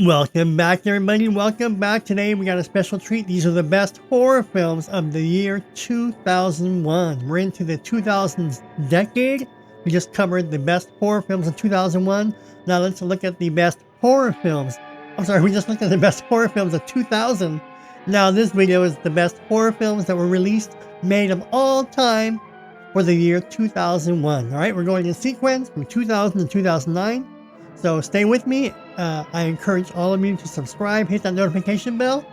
Welcome back, everybody. Welcome back. Today we got a special treat. These are the best horror films of the year 2001. We're into the 2000s decade. We just covered the best horror films of 2001. Now let's look at the best horror films. We just looked at the best horror films of 2000. Now this video is the best horror films that were released, made of all time for the year 2001. All right, we're going in sequence from 2000 to 2009. So stay with me. I encourage all of you to subscribe, hit that notification bell.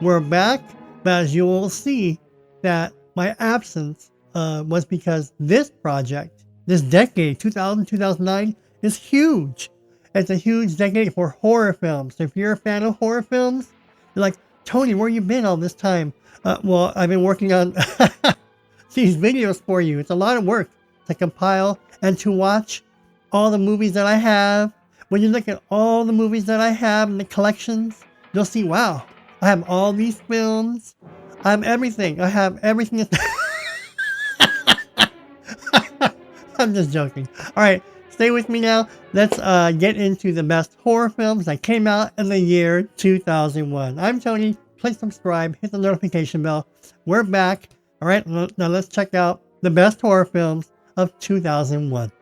We're back, but as you will see, that my absence was because this project, this decade, 2000, 2009, is huge. It's a huge decade for horror films. So if you're a fan of horror films, you're like, Tony, where you been all this time? Well, I've been working on these videos for you. It's a lot of work to compile and to watch all the movies that I have. When you look at all the movies that I have in the collections, you'll see, wow, I have all these films. I have everything. I have everything. I'm just joking. All right, stay with me now. Let's get into the best horror films that came out in the year 2001. I'm Tony. Please subscribe. Hit the notification bell. We're back. All right, now let's check out the best horror films of 2001.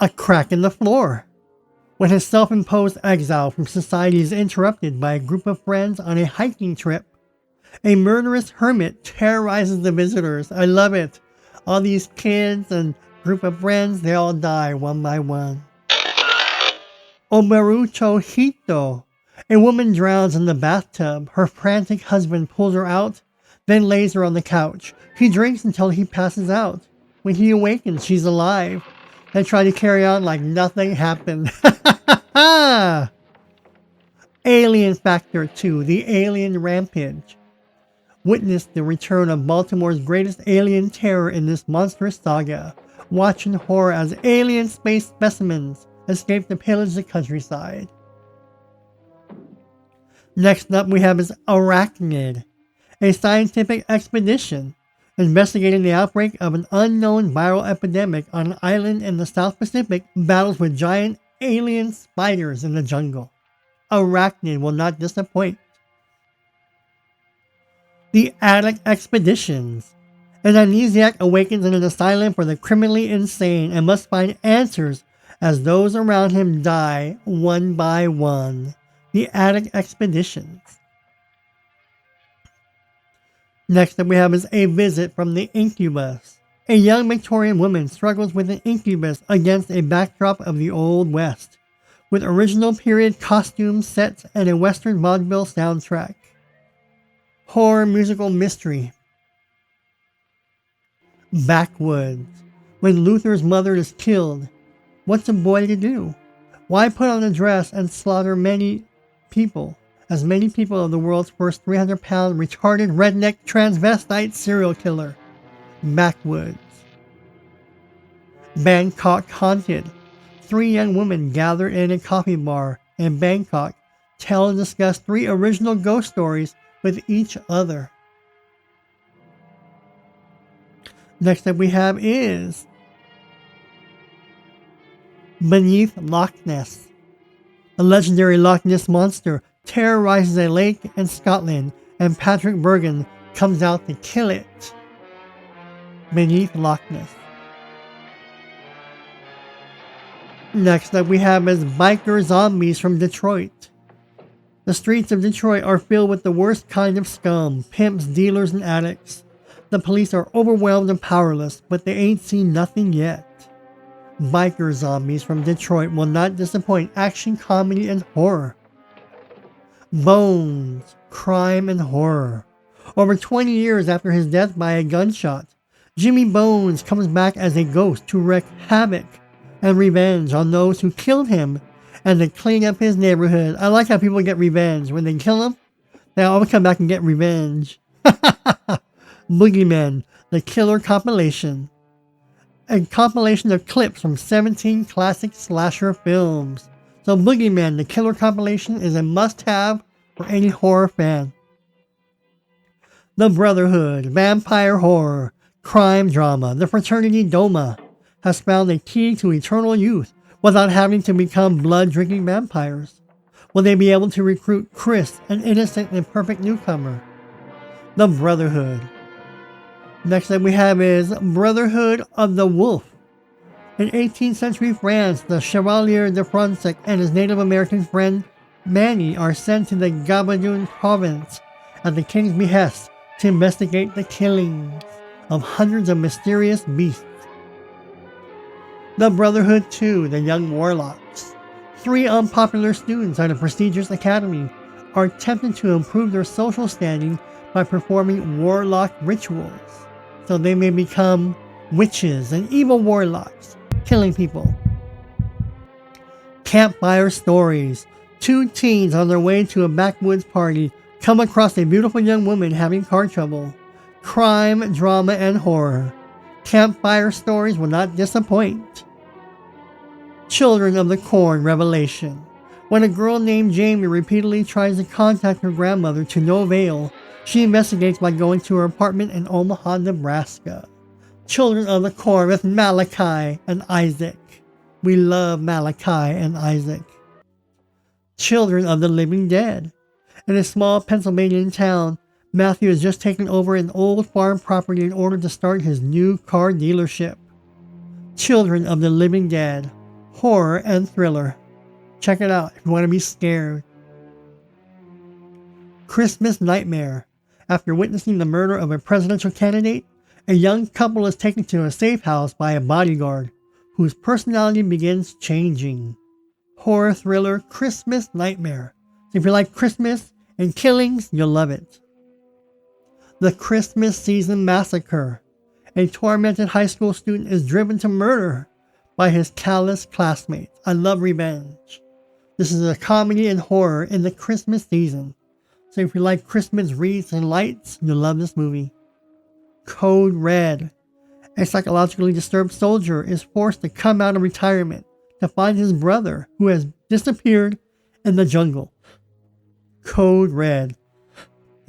A Crack in the Floor. When his self-imposed exile from society is interrupted by a group of friends on a hiking trip, a murderous hermit terrorizes the visitors. I love it. All these kids and group of friends, they all die one by one. Obarucho Hito. A woman drowns in the bathtub. Her frantic husband pulls her out, then lays her on the couch. He drinks until he passes out. When he awakens, she's alive. They try to carry on like nothing happened. Alien Factor 2, The Alien Rampage. Witness the return of Baltimore's greatest alien terror in this monstrous saga. Watch in horror as alien space specimens escape to pillage the countryside. Next up we have is Arachnid, a scientific expedition investigating the outbreak of an unknown viral epidemic on an island in the South Pacific, battles with giant alien spiders in the jungle. Arachnid will not disappoint. The Attic Expeditions. An amnesiac awakens in an asylum for the criminally insane and must find answers as those around him die one by one. The Attic Expeditions. Next up we have is A Visit from the Incubus. A young Victorian woman struggles with an incubus against a backdrop of the Old West, with original period costumes, sets, and a Western vaudeville soundtrack. Horror musical mystery. Backwoods. When Luther's mother is killed, what's a boy to do? Why put on a dress and slaughter as many people of the world's first 300-pound retarded redneck transvestite serial killer? Backwoods. Bangkok Haunted. 3 young women gathered in a coffee bar in Bangkok tell and discuss 3 original ghost stories with each other. Next up we have is Beneath Loch Ness. The legendary Loch Ness monster terrorizes a lake in Scotland, and Patrick Bergen comes out to kill it. Beneath Loch Ness. Next up we have is Biker Zombies from Detroit. The streets of Detroit are filled with the worst kind of scum, pimps, dealers, and addicts. The police are overwhelmed and powerless, but they ain't seen nothing yet. Biker Zombies from Detroit will not disappoint. Action, comedy, and horror. Bones, crime, and horror. Over 20 years after his death by a gunshot, Jimmy Bones comes back as a ghost to wreak havoc and revenge on those who killed him and to clean up his neighborhood. I like how people get revenge. When they kill him, they always come back and get revenge. Boogeyman, the Killer Compilation. A compilation of clips from 17 classic slasher films. So Boogeyman, the Killer Compilation, is a must-have for any horror fan. The Brotherhood, vampire horror, crime drama. The fraternity Doma has found a key to eternal youth without having to become blood-drinking vampires. Will they be able to recruit Chris, an innocent and perfect newcomer? The Brotherhood. Next up we have is Brotherhood of the Wolf. In 18th century France, the Chevalier de Fronsac and his Native American friend Manny are sent to the Gabardine province at the king's behest to investigate the killings of hundreds of mysterious beasts. The Brotherhood 2, the Young Warlocks. 3 unpopular students at a prestigious academy are tempted to improve their social standing by performing warlock rituals, so they may become witches and evil warlocks, killing people. Campfire Stories. 2 teens on their way to a backwoods party come across a beautiful young woman having car trouble. Crime, drama, and horror. Campfire Stories will not disappoint. Children of the Corn Revelation. When a girl named Jamie repeatedly tries to contact her grandmother to no avail, she investigates by going to her apartment in Omaha, Nebraska. Children of the Corn with Malachi and Isaac. We love Malachi and Isaac. Children of the Living Dead. In a small Pennsylvania town, Matthew has just taken over an old farm property in order to start his new car dealership. Children of the Living Dead. Horror and thriller. Check it out if you want to be scared. Christmas Nightmare. After witnessing the murder of a presidential candidate, a young couple is taken to a safe house by a bodyguard, whose personality begins changing. Horror thriller Christmas Nightmare. So if you like Christmas and killings, you'll love it. The Christmas Season Massacre. A tormented high school student is driven to murder by his callous classmates. I love revenge. This is a comedy and horror in the Christmas season. So if you like Christmas wreaths and lights, you'll love this movie. Code Red. A psychologically disturbed soldier is forced to come out of retirement to find his brother who has disappeared in the jungle. Code Red.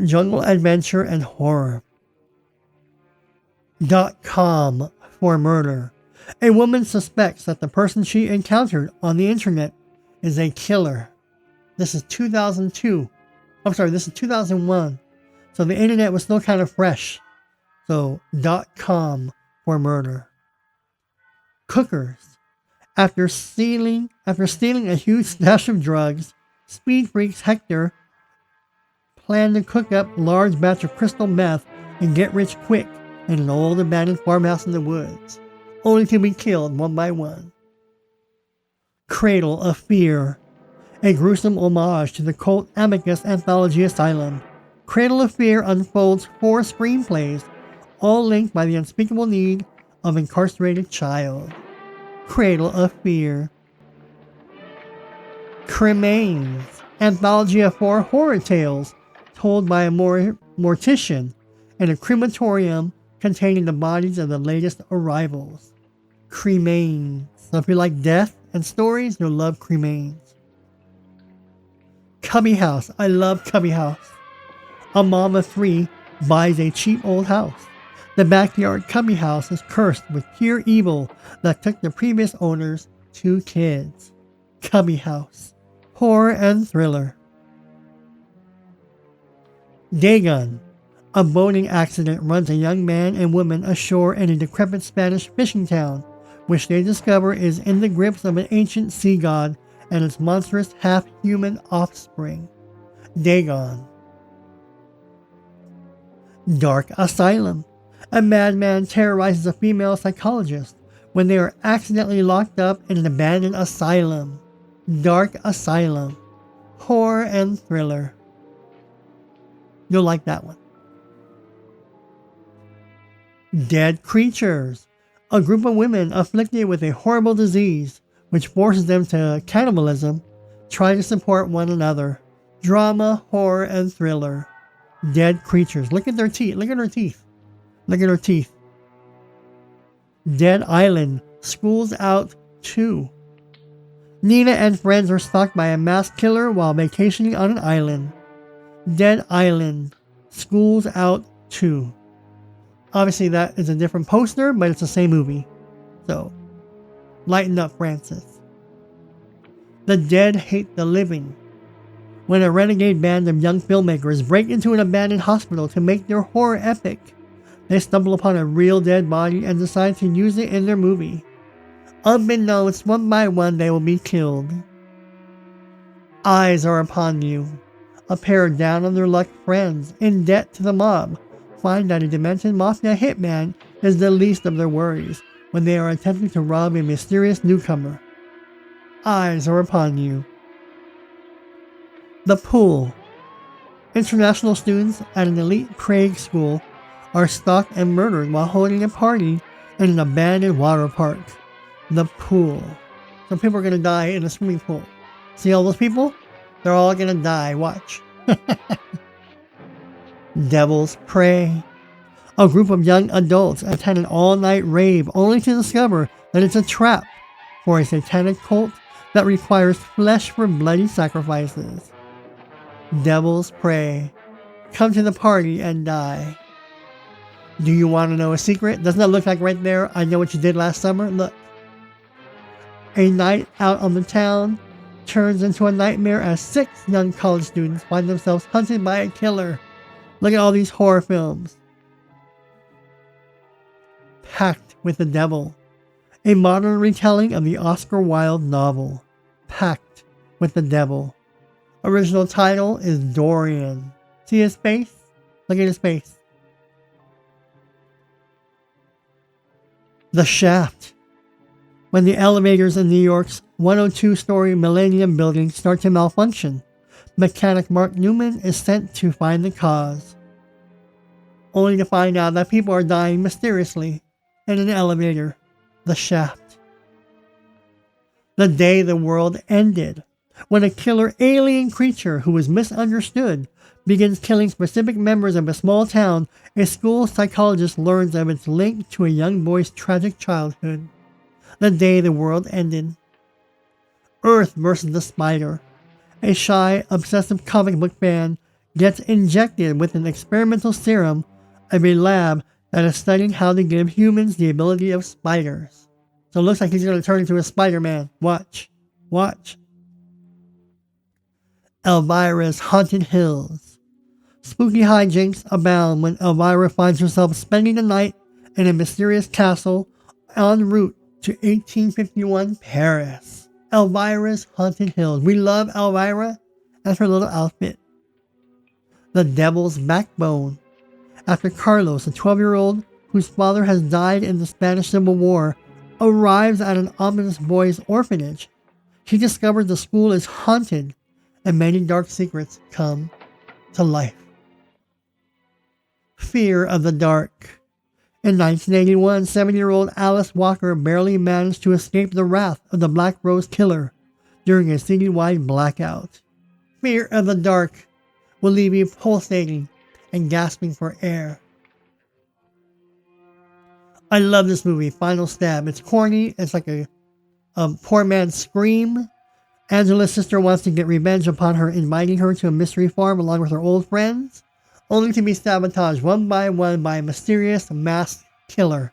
Jungle adventure and horror. .com for murder. A woman suspects that the person she encountered on the internet is a killer. This is 2002. This is 2001. So the internet was still kind of fresh. So .com for murder. Cookers. After stealing a huge stash of drugs, Speed Freaks Hector planned to cook up a large batch of crystal meth and get rich quick in an old abandoned farmhouse in the woods, only to be killed one by one. Cradle of Fear. A gruesome homage to the cult Amicus Anthology Asylum. Cradle of Fear unfolds 4 screenplays, all linked by the unspeakable need of incarcerated child. Cradle of Fear. Cremains. Anthology of 4 horror tales told by a mortician in a crematorium containing the bodies of the latest arrivals. Cremains. So if you like death and stories, you'll love Cremains. Cubby House. I love Cubby House. A mom of 3 buys a cheap old house. The backyard Cubby House is cursed with pure evil that took the previous owners 2 kids. Cubby House. Horror and thriller. Dagon. A boating accident runs a young man and woman ashore in a decrepit Spanish fishing town, which they discover is in the grips of an ancient sea god and its monstrous half-human offspring. Dagon. Dark Asylum. A madman terrorizes a female psychologist when they are accidentally locked up in an abandoned asylum. Dark Asylum. Horror and thriller. You'll like that one. Dead Creatures. A group of women afflicted with a horrible disease, which forces them to cannibalism, try to support one another. Drama, horror, and thriller. Dead Creatures. Look at their teeth. Look at her teeth. Look at her teeth. Dead Island. School's Out 2. Nina and friends are stalked by a mass killer while vacationing on an island. Dead Island. School's Out 2. Obviously, that is a different poster, but it's the same movie. So, lighten up, Francis. The Dead Hate the Living. When a renegade band of young filmmakers break into an abandoned hospital to make their horror epic, they stumble upon a real dead body and decide to use it in their movie. Unbeknownst, one by one they will be killed. Eyes Are Upon You. A pair of down-on-their-luck friends, in debt to the mob, find that a demented mafia hitman is the least of their worries when they are attempting to rob a mysterious newcomer. Eyes Are Upon You. The Pool. International students at an elite Prague school are stalked and murdered while holding a party in an abandoned water park. The Pool. Some people are going to die in a swimming pool. See all those people? They're all going to die. Watch. Devil's Prey. A group of young adults attend an all-night rave only to discover that it's a trap for a satanic cult that requires flesh for bloody sacrifices. Devil's Prey. Come to the party and die. Do you want to know a secret? Doesn't that look like right there? I know what you did last summer. Look. A night out on the town turns into a nightmare as 6 young college students find themselves hunted by a killer. Look at all these horror films. Pact with the Devil. A modern retelling of the Oscar Wilde novel, Pact with the Devil. Original title is Dorian. See his face? Look at his face. The Shaft. When the elevators in New York's 102-story Millennium building start to malfunction, mechanic Mark Newman is sent to find the cause, only to find out that people are dying mysteriously in an elevator. The Shaft. The Day the World Ended. When a killer alien creature who is misunderstood begins killing specific members of a small town, a school psychologist learns of its link to a young boy's tragic childhood. The Day the World Ended. Earth vs. the Spider. A shy, obsessive comic book fan gets injected with an experimental serum of a lab that is studying how to give humans the ability of spiders. So it looks like he's going to turn into a Spider-Man. Watch. Watch. Elvira's Haunted Hills. Spooky hijinks abound when Elvira finds herself spending the night in a mysterious castle en route to 1851 Paris. Elvira's Haunted Hills. We love Elvira and her little outfit. The Devil's Backbone. After Carlos, a 12-year-old whose father has died in the Spanish Civil War, arrives at an ominous boys' orphanage, he discovers the school is haunted and many dark secrets come to life. Fear of the Dark. In 1981, 7-year-old Alice Walker barely managed to escape the wrath of the Black Rose Killer during a citywide blackout. Fear of the Dark will leave you pulsating and gasping for air. I love this movie, Final Stab. It's corny. It's like a poor man's scream. Angela's sister wants to get revenge upon her, inviting her to a mystery farm along with her old friends, only to be sabotaged one by one by a mysterious masked killer.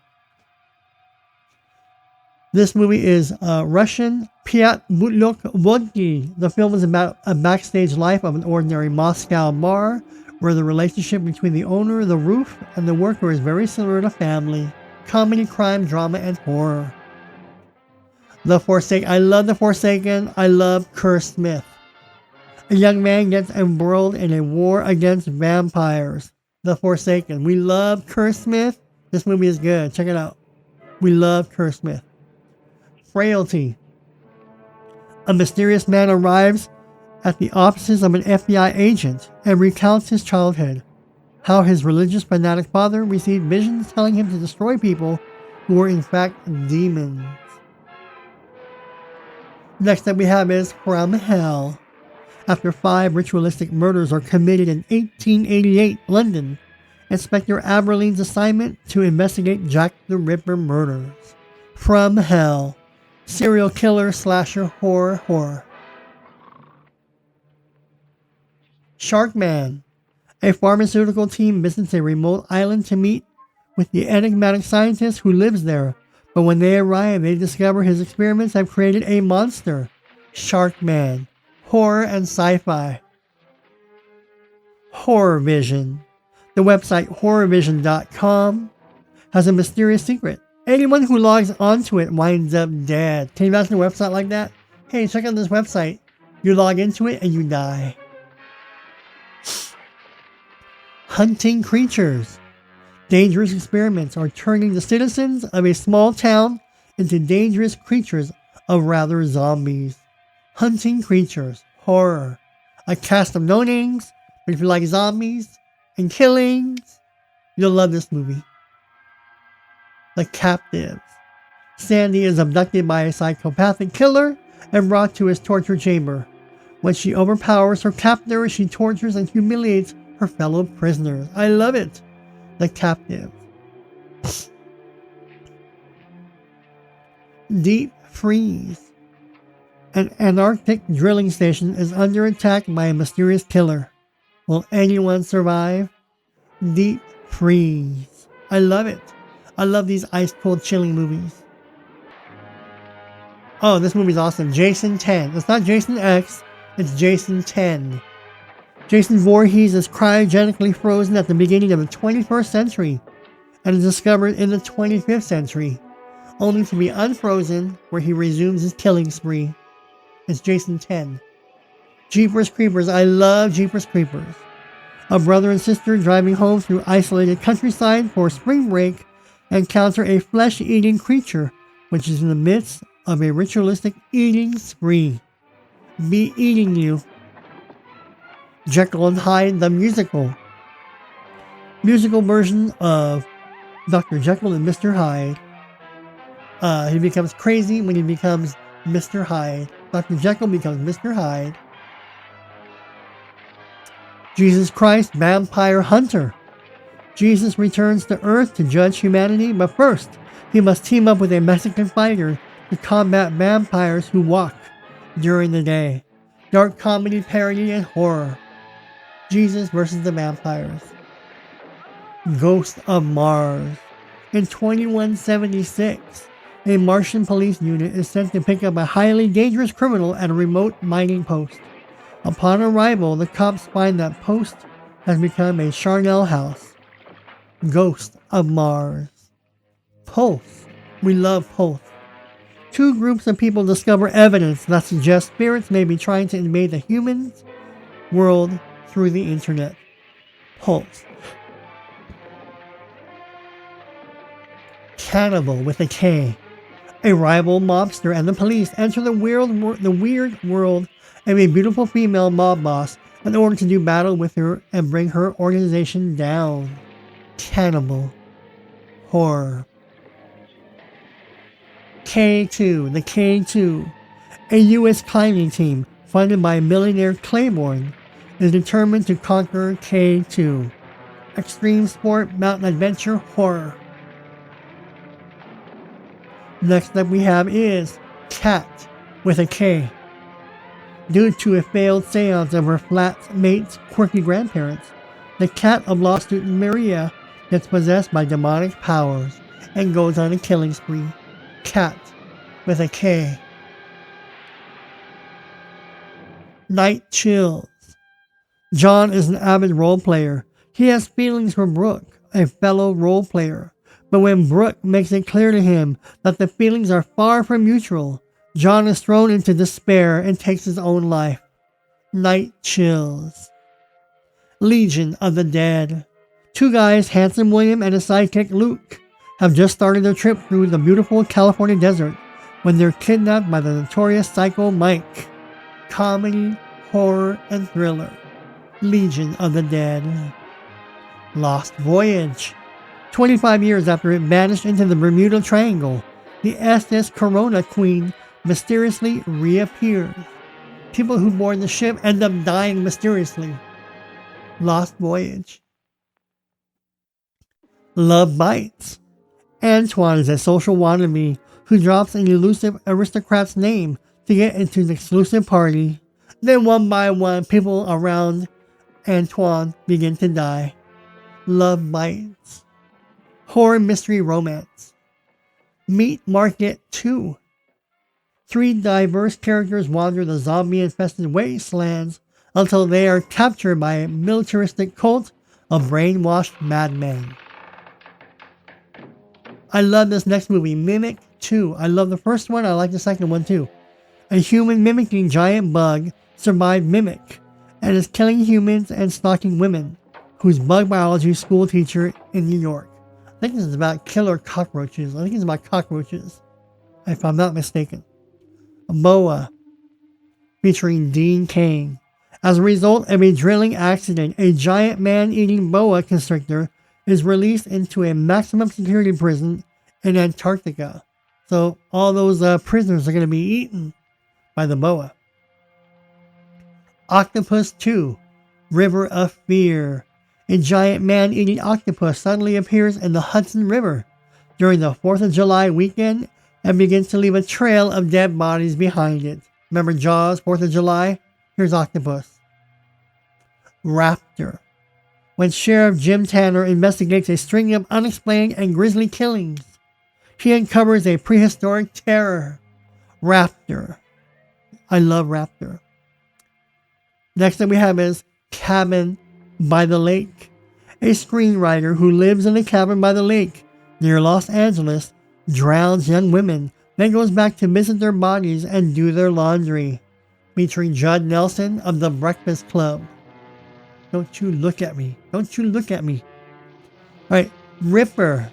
This movie is Russian Piat Butlok Vodki. The film is about a backstage life of an ordinary Moscow bar, where the relationship between the owner, the roof, and the worker is very similar to family. Comedy, crime, drama, and horror. The Forsaken. I love The Forsaken. I love Kerr Smith. A young man gets embroiled in a war against vampires. The Forsaken. We love Kerr Smith. This movie is good. Check it out. We love Kerr Smith. Frailty. A mysterious man arrives at the offices of an FBI agent and recounts his childhood. How his religious fanatic father received visions telling him to destroy people who were in fact demons. Next up we have is From Hell. After 5 ritualistic murders are committed in 1888 London, Inspector Aberline's assignment to investigate Jack the Ripper murders. From Hell. Serial killer slasher horror. Sharkman. A pharmaceutical team visits a remote island to meet with the enigmatic scientist who lives there, but when they arrive, they discover his experiments have created a monster. Sharkman. Horror and sci-fi. Horror Vision. The website horrorvision.com has a mysterious secret. Anyone who logs onto it winds up dead. Can you imagine a website like that? Hey, check out this website. You log into it and you die. Hunting creatures. Dangerous experiments are turning the citizens of a small town into dangerous creatures of rather zombies. Hunting creatures. Horror. A cast of no-names, but if you like zombies and killings, you'll love this movie. The Captives. Sandy is abducted by a psychopathic killer and brought to his torture chamber. When she overpowers her captor, she tortures and humiliates her fellow prisoners. I love it. The Captives. Deep Freeze. An Antarctic drilling station is under attack by a mysterious killer. Will anyone survive? Deep Freeze. I love it. I love these ice-cold chilling movies. Oh, this movie's awesome. Jason 10. It's not Jason X, it's Jason 10. Jason Voorhees is cryogenically frozen at the beginning of the 21st century and is discovered in the 25th century, only to be unfrozen where he resumes his killing spree. It's Jason 10. Jeepers Creepers. I love Jeepers Creepers. A brother and sister driving home through isolated countryside for spring break encounter a flesh-eating creature which is in the midst of a ritualistic eating spree. Be eating you. Jekyll and Hyde the musical. Musical version of Dr. Jekyll and Mr. Hyde. He becomes crazy when he becomes Mr. Hyde. Dr. Jekyll becomes Mr. Hyde. Jesus Christ Vampire Hunter. Jesus returns to Earth to judge humanity, but first, he must team up with a Mexican fighter to combat vampires who walk during the day. Dark comedy, parody, and horror. Jesus versus the vampires. Ghost of Mars. In 2176, a Martian police unit is sent to pick up a highly dangerous criminal at a remote mining post. Upon arrival, the cops find that post has become a charnel house. Ghost of Mars. Pulse. We love Pulse. Two groups of people discover evidence that suggests spirits may be trying to invade the human world through the internet. Pulse. Cannibal with a K. A rival mobster and the police enter the weird world of a beautiful female mob boss in order to do battle with her and bring her organization down. Cannibal. Horror. K2. The K2. A U.S. climbing team funded by millionaire Claiborne is determined to conquer K2. Extreme sport, mountain adventure, horror. Next up we have is Cat with a K. Due to a failed seance of her flatmate's quirky grandparents, the cat of law student Maria gets possessed by demonic powers and goes on a killing spree. Cat with a K. Night Chills. John is an avid role player. He has feelings for Brooke, a fellow role player. But when Brooke makes it clear to him that the feelings are far from mutual, John is thrown into despair and takes his own life. Night Chills. Legion of the Dead. Two guys, Handsome William and his sidekick Luke, have just started their trip through the beautiful California desert when they're kidnapped by the notorious Psycho Mike. Comedy, horror, and thriller. Legion of the Dead. Lost Voyage. 25 years after it vanished into the Bermuda Triangle, the SS Corona Queen mysteriously reappears. People who board the ship end up dying mysteriously. Lost Voyage. Love Bites. Antoine is a social wannabe who drops an elusive aristocrat's name to get into an exclusive party. Then one by one, people around Antoine begin to die. Love bites. Horror mystery romance. Meat Market 2. 3 diverse characters wander the zombie-infested wastelands until they are captured by a militaristic cult of brainwashed madmen. I love this next movie, Mimic 2. I love the first one, I like the second one too. A human mimicking giant bug survived Mimic and is killing humans and stalking women, whose bug biology school teacher in New York. I think this is about killer cockroaches. I think it's about cockroaches, if I'm not mistaken. Boa, featuring Dean Cain. As a result of a drilling accident, a giant man-eating boa constrictor is released into a maximum security prison in Antarctica. So all those prisoners are going to be eaten by the boa. Octopus 2, River of Fear. A giant man-eating octopus suddenly appears in the Hudson River during the 4th of July weekend and begins to leave a trail of dead bodies behind it. Remember Jaws, 4th of July? Here's Octopus. Raptor. When Sheriff Jim Tanner investigates a string of unexplained and grisly killings, he uncovers a prehistoric terror. Raptor. I love Raptor. Next that we have is Cabin by the Lake. A screenwriter who lives in a cabin by the lake near Los Angeles drowns young women, then goes back to visit their bodies and do their laundry. Featuring Judd Nelson of The Breakfast Club. Don't you look at me. Don't you look at me. Alright, Ripper.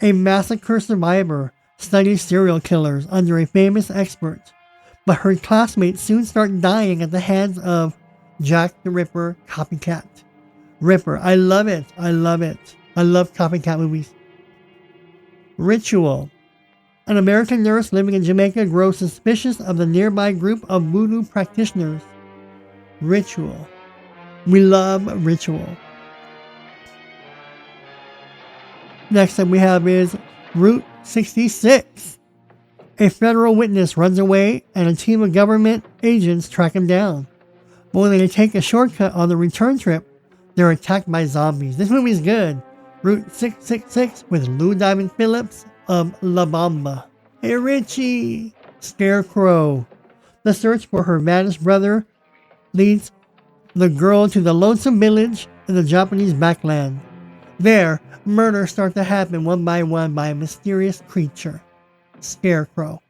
A massacre survivor studies serial killers under a famous expert, but her classmates soon start dying at the hands of Jack the Ripper copycat. Ripper. I love it. I love it. I love copycat movies. Ritual. An American nurse living in Jamaica grows suspicious of the nearby group of voodoo practitioners. Ritual. We love Ritual. Next up we have is Route 66. A federal witness runs away and a team of government agents track him down. But when they take a shortcut on the return trip, they're attacked by zombies. This movie is good. Route 666 with Lou Diamond Phillips of La Bamba. Hey Richie! Scarecrow. The search for her vanished brother leads the girl to the lonesome village in the Japanese backland. There, murders start to happen one by one by a mysterious creature. Scarecrow.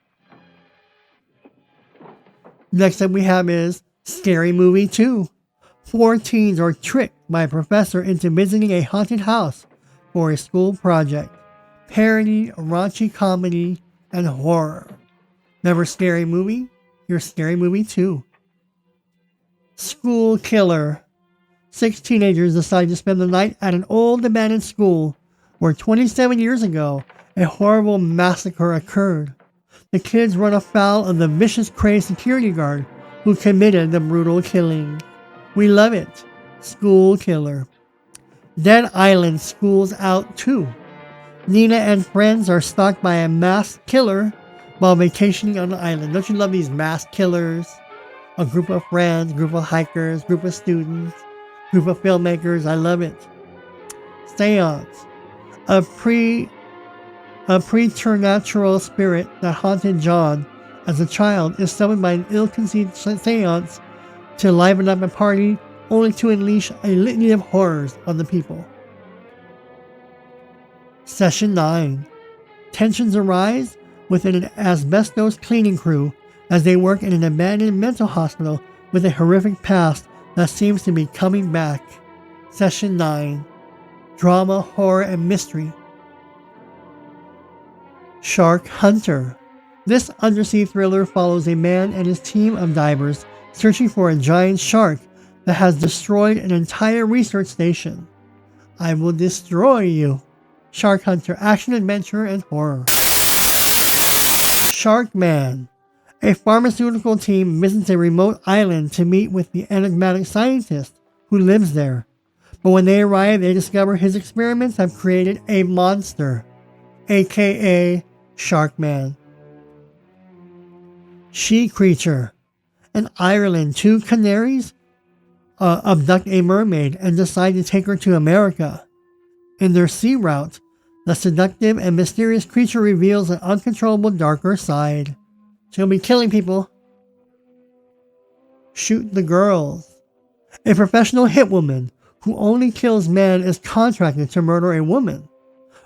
Next up we have is Scary Movie 2. 4 teens are tricked by a professor into visiting a haunted house for a school project. Parody, raunchy comedy, and horror. Remember Scary Movie? Here's Scary Movie 2. School Killer. 6 teenagers decide to spend the night at an old abandoned school where 27 years ago a horrible massacre occurred. The kids run afoul of the vicious crazed security guard who committed the brutal killing. We love it. School Killer. Dead Island School's Out 2. Nina and friends are stalked by a masked killer while vacationing on the island. Don't you love these masked killers? A group of friends, group of hikers, group of students, group of filmmakers. I love it. Seance. A preternatural spirit that haunted John as a child is summoned by an ill-conceived seance to liven up a party, only to unleash a litany of horrors on the people. Session 9. Tensions arise within an asbestos cleaning crew as they work in an abandoned mental hospital with a horrific past that seems to be coming back. Session 9. Drama, horror, and mystery. Shark Hunter. This undersea thriller follows a man and his team of divers searching for a giant shark that has destroyed an entire research station. I will destroy you. Shark Hunter, action, adventure, and horror. Shark Man. A pharmaceutical team visits a remote island to meet with the enigmatic scientist who lives there. But when they arrive, they discover his experiments have created a monster, aka Shark Man. She Creature. In Ireland, 2 canaries abduct a mermaid and decide to take her to America. In their sea route, the seductive and mysterious creature reveals an uncontrollable darker side. She'll be killing people. Shoot the girls. A professional hitwoman who only kills men is contracted to murder a woman.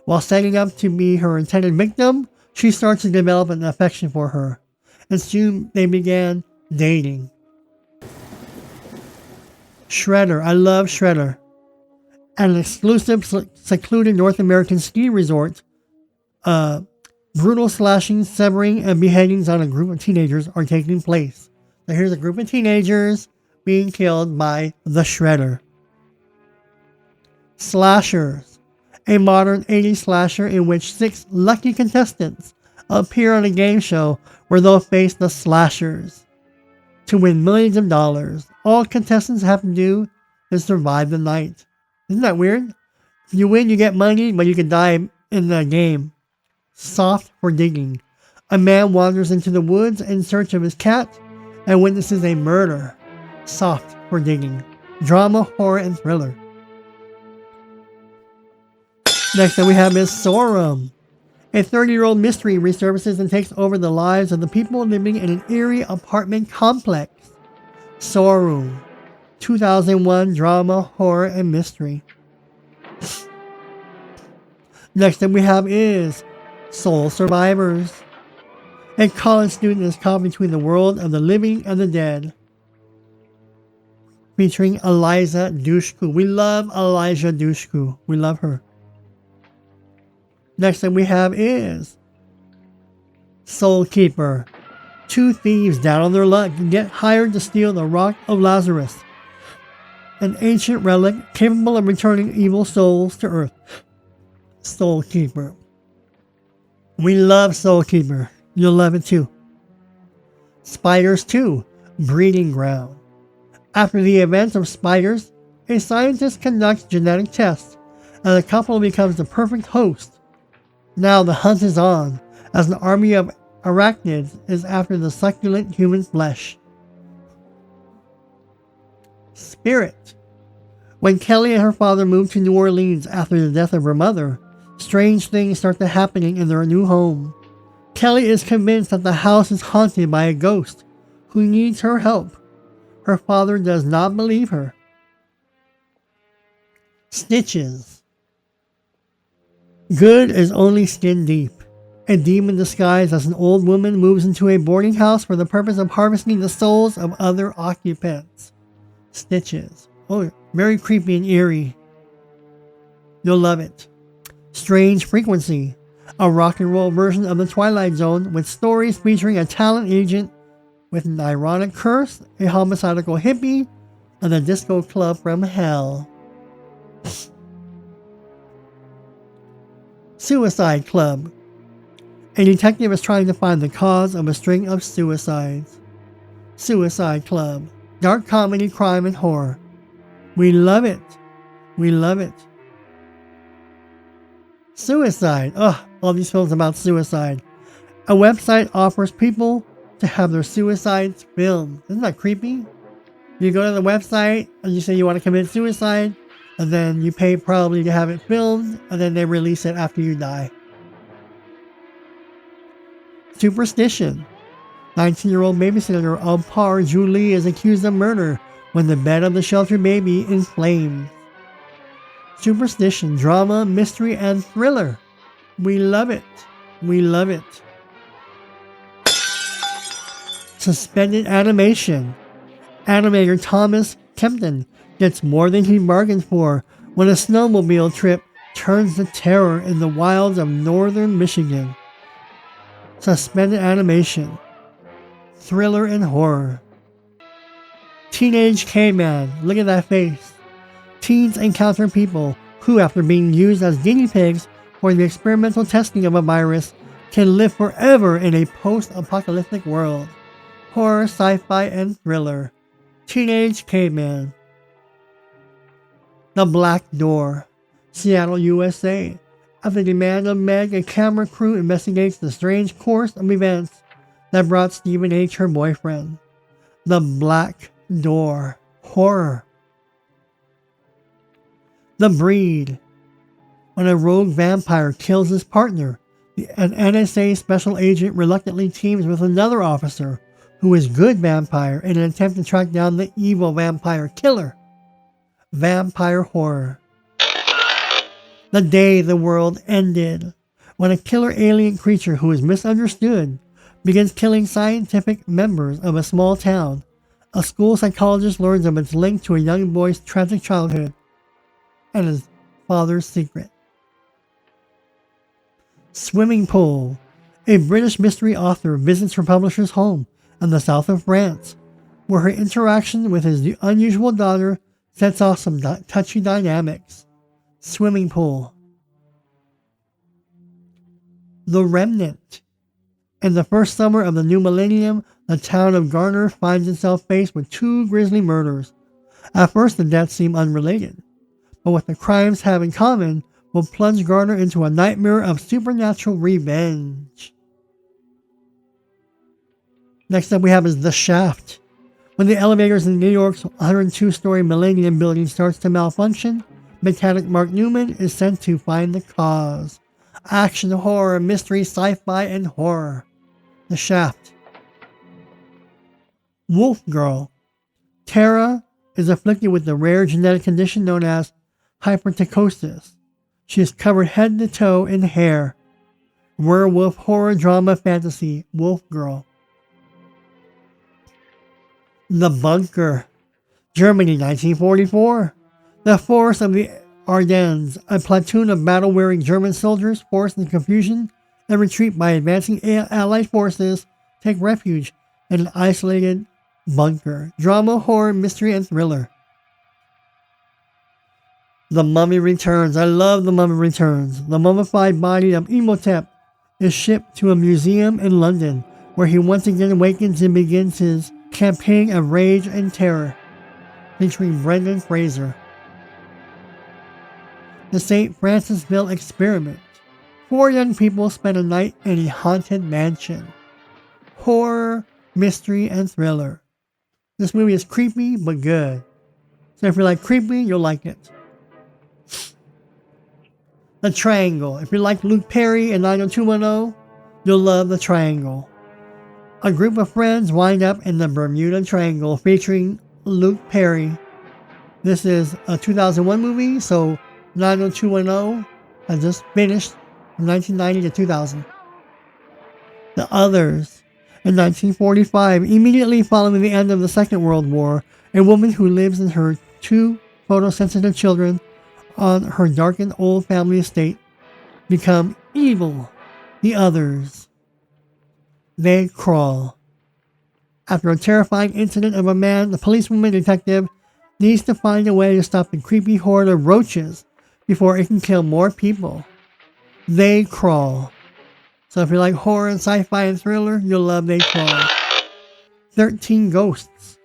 While setting up to be her intended victim, she starts to develop an affection for her, and soon they began dating. Shredder. I love Shredder. At an exclusive, secluded North American ski resort, brutal slashing, severing, and beheadings on a group of teenagers are taking place. So here's a group of teenagers being killed by the Shredder. Slashers. A modern 80s slasher in which 6 lucky contestants appear on a game show where they'll face the Slashers to win millions of dollars. All contestants have to do is survive the night. Isn't that weird? If you win, you get money, but you can die in the game. Soft for digging. A man wanders into the woods in search of his cat and witnesses a murder. Soft for digging. Drama, horror, and thriller. Next that we have is Sorum. A 30-year-old mystery resurfaces and takes over the lives of the people living in an eerie apartment complex. Sorum. 2001 drama, horror, and mystery. Next that we have is Soul Survivors. A college student is caught between the world of the living and the dead. Featuring Eliza Dushku. We love Eliza Dushku. We love her. Next that we have is Soul Keeper. 2 thieves down on their luck get hired to steal the Rock of Lazarus, an ancient relic capable of returning evil souls to Earth. Soul Keeper. We love Soul Keeper. You'll love it too. Spiders 2. Breeding Ground. After the events of Spiders, a scientist conducts genetic tests, and the couple becomes the perfect host. Now the hunt is on, as an army of arachnids is after the succulent human flesh. Spirit. When Kelly and her father move to New Orleans after the death of her mother, strange things start to happening in their new home. Kelly is convinced that the house is haunted by a ghost who needs her help. Her father does not believe her. Stitches. Good is only skin deep. A demon disguised as an old woman moves into a boarding house for the purpose of harvesting the souls of other occupants. Stitches. Oh, very creepy and eerie. You'll love it. Strange Frequency. A rock and roll version of the Twilight Zone with stories featuring a talent agent with an ironic curse, a homicidal hippie, and a disco club from hell. Suicide Club. A detective is trying to find the cause of a string of suicides. Suicide Club. Dark comedy, crime, and horror. We love it. We love it. Suicide. Ugh, all these films about suicide. A website offers people to have their suicides filmed. Isn't that creepy? You go to the website and you say you want to commit suicide, and then you pay probably to have it filmed, and then they release it after you die. Superstition. 19-year-old babysitter Alpar Julie is accused of murder when the bed of the shelter baby is flames. Superstition, drama, mystery, and thriller. We love it. We love it. Suspended animation. Animator Thomas Kempton gets more than he bargained for when a snowmobile trip turns to terror in the wilds of northern Michigan. Suspended animation. Thriller and horror. Teenage Caveman. Look at that face. Teens encounter people who, after being used as guinea pigs for the experimental testing of a virus, can live forever in a post-apocalyptic world. Horror, sci-fi, and thriller. Teenage Caveman. The Black Door. Seattle, USA. At the demand of Meg, a camera crew investigates the strange course of events that brought Stephen H. her boyfriend. The Black Door. Horror. The Breed. When a rogue vampire kills his partner, an NSA special agent reluctantly teams with another officer who is good vampire in an attempt to track down the evil vampire killer. Vampire horror. The Day the World Ended. When a killer alien creature who is misunderstood begins killing scientific members of a small town, a school psychologist learns of its link to a young boy's tragic childhood and his father's secret. Swimming Pool. A British mystery author visits her publisher's home in the south of France, where her interaction with his unusual daughter sets off some touchy dynamics. Swimming Pool. The Remnant. In the first summer of the new millennium, the town of Garner finds itself faced with two grisly murders. At first, the deaths seem unrelated, but what the crimes have in common will plunge Garner into a nightmare of supernatural revenge. Next up we have is The Shaft. When the elevators in New York's 102-story Millennium building starts to malfunction, mechanic Mark Newman is sent to find the cause. Action, horror, mystery, sci-fi, and horror. The Shaft. Wolf Girl. Tara is afflicted with the rare genetic condition known as hypertrichosis. She is covered head to toe in hair. Werewolf horror drama fantasy. Wolf Girl. The Bunker. Germany, 1944. The forest of the Ardennes, a platoon of battle-weary German soldiers forced in confusion and retreat by advancing Allied forces take refuge in an isolated bunker. Drama, horror, mystery, and thriller. The Mummy Returns. I love The Mummy Returns. The mummified body of Imhotep is shipped to a museum in London, where he once again awakens and begins his campaign of rage and terror, featuring Brendan Fraser. The St. Francisville Experiment. 4 young people spend a night in a haunted mansion. Horror, mystery, and thriller. This movie is creepy, but good. So if you like creepy, you'll like it. The Triangle. If you like Luke Perry and 90210, you'll love The Triangle. A group of friends wind up in the Bermuda Triangle featuring Luke Perry. This is a 2001 movie, so 90210 has just finished from 1990 to 2000. The Others. In 1945, immediately following the end of the Second World War, a woman who lives in her 2 photosensitive children on her darkened old family estate become evil. The Others. They Crawl. After a terrifying incident of a man, the policewoman detective needs to find a way to stop the creepy horde of roaches before it can kill more people. They Crawl. So if you like horror and sci-fi and thriller, you'll love They Crawl. 13 Ghosts.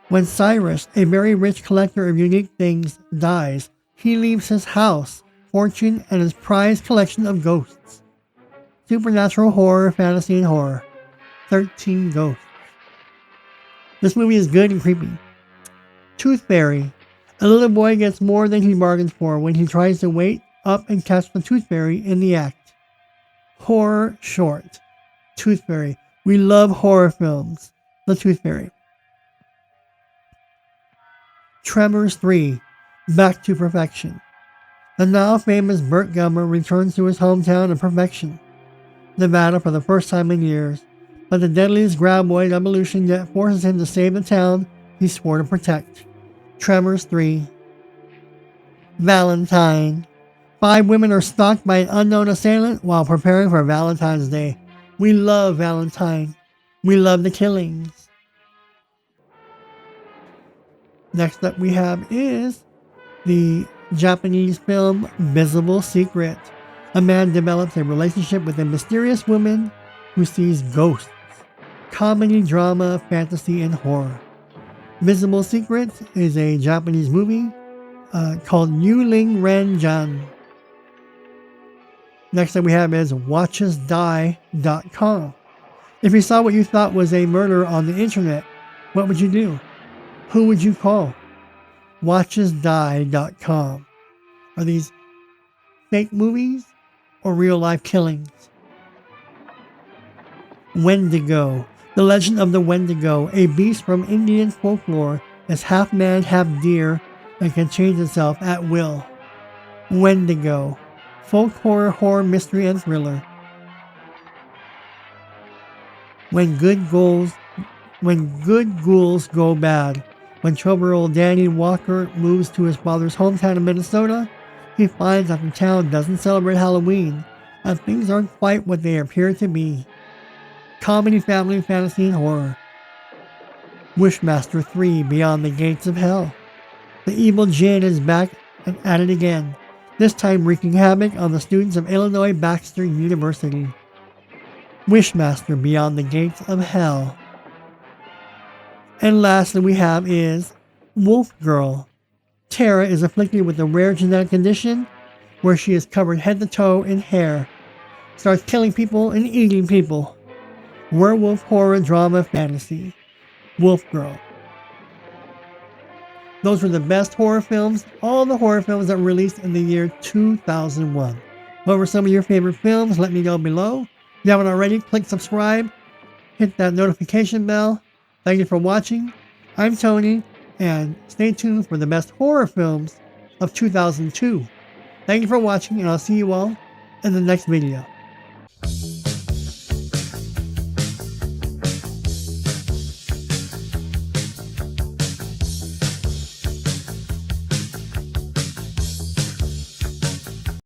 When Cyrus, a very rich collector of unique things, dies, he leaves his house, fortune, and his prized collection of ghosts. Supernatural horror, fantasy, and horror. 13 Ghosts. This movie is good and creepy. Tooth Fairy. A little boy gets more than he bargains for when he tries to wait up and catch the Tooth Fairy in the act. Horror short. Tooth Fairy. We love horror films. The Tooth Fairy. Tremors 3. Back to Perfection. The now famous Burt Gummer returns to his hometown of Perfection, Nevada for the first time in years, but the deadliest graboid evolution yet forces him to save the town he swore to protect. Tremors 3. Valentine. 5 women are stalked by an unknown assailant while preparing for Valentine's Day. We love Valentine. We love the killings. Next up we have is the Japanese film Visible Secret. A man develops a relationship with a mysterious woman who sees ghosts. Comedy, drama, fantasy, and horror. Visible Secret is a Japanese movie called Yuling Renjan. Next up we have is watchesdie.com. If you saw what you thought was a murder on the internet, what would you do? Who would you call? watchesdie.com. Are these fake movies or real life killings? Wendigo. The legend of the Wendigo, a beast from Indian folklore, is half man, half deer, and can change itself at will. Wendigo. Folk horror, mystery, and thriller. When good ghouls go bad. When 12-year-old Danny Walker moves to his father's hometown in Minnesota, he finds that the town doesn't celebrate Halloween, and things aren't quite what they appear to be. Comedy, family, fantasy, and horror. Wishmaster 3: Beyond the Gates of Hell. The evil Jinn is back and at it again, this time wreaking havoc on the students of Illinois Baxter University. Wishmaster: Beyond the Gates of Hell. And lastly we have is Wolf Girl. Tara is afflicted with a rare genetic condition where she is covered head to toe in hair, starts killing people and eating people. Werewolf horror drama fantasy. Wolf Girl. Those were the best horror films, all the horror films that were released in the year 2001. What were some of your favorite films? Let me know below. If you haven't already, click subscribe, hit that notification bell. Thank you for watching. I'm Tony, and stay tuned for the best horror films of 2002. Thank you for watching, and I'll see you all in the next video.